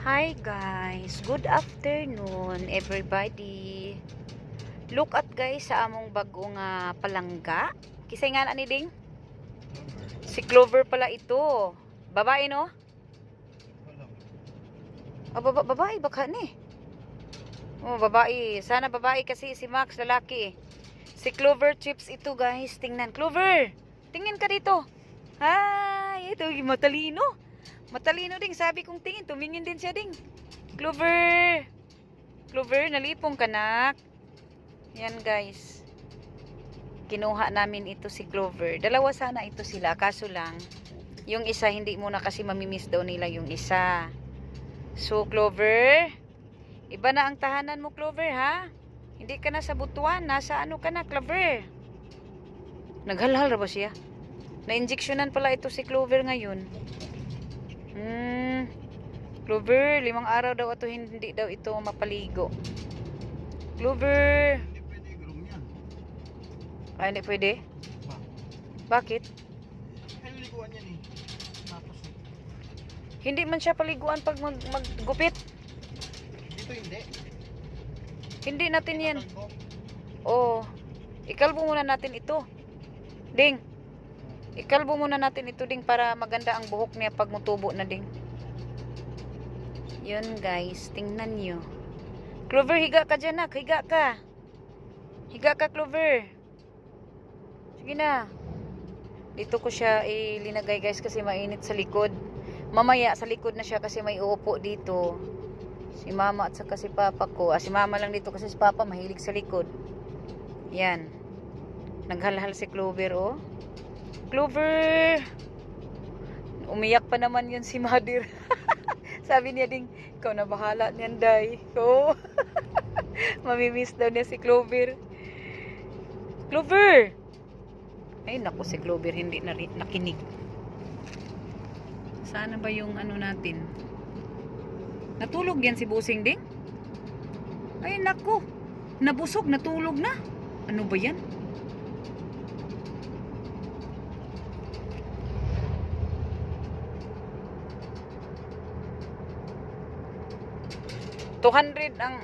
Hi guys, good afternoon everybody. Look at guys sa among bagong palangga. Kisay nga na ni Ding? Si Clover pala ito. Babae no? Babae baka ni. Oh, babae. Sana babae kasi si Max lalaki. Si Clover Chips ito guys. Tingnan Clover. Tingin ka dito. Ay, ito matalino. Matalino ding, sabi kong tingin, tumingin din siya ding. Clover! Clover, nalipong kanak. Yan guys. Kinuha namin ito si Clover. Dalawa sana ito sila, kaso lang, yung isa hindi muna kasi mamimiss daw nila yung isa. So Clover, iba na ang tahanan mo Clover ha? Hindi ka na sa butuan, nasa ano ka na Clover? Naghalhal ba siya? Na-injeksyonan pala ito si Clover ngayon. Clover, 5 araw daw ito hindi daw ito mapaligo. Clover. Hindi pwede groom yan. Ay, hindi pwede? Bakit? Ay, liguan yan eh. Tapos eh. Hindi man siya paliguan pag maggupit. Dito hindi. Hindi natin yan. Tatalbo. Oh, ikalbo muna natin ito. Ding. Ikalbo muna natin ito ding para maganda ang buhok niya pag mutubo na ding. Yun guys, tingnan nyo. Clover, higa ka dyan nak. Higa ka. Higa ka Clover. Sige na. Dito ko siya ilinagay guys kasi mainit sa likod. Mamaya sa likod na siya kasi may uupo dito. Si mama at saka si papa ko. Si mama lang dito kasi si papa mahilig sa likod. Yan. Naghalhal si Clover oh. Clover! Umiyak pa naman yun si Mother. Sabi niya ding, ikaw na bahala niyan, Day. Oh. Mamimiss daw niya si Clover. Clover! Ay, naku, si Clover hindi na nakinig. Sana ba yung ano natin? Natulog yan si Busing ding? Ay, naku. Nabusog, natulog na. Ano ba yan? 200 ang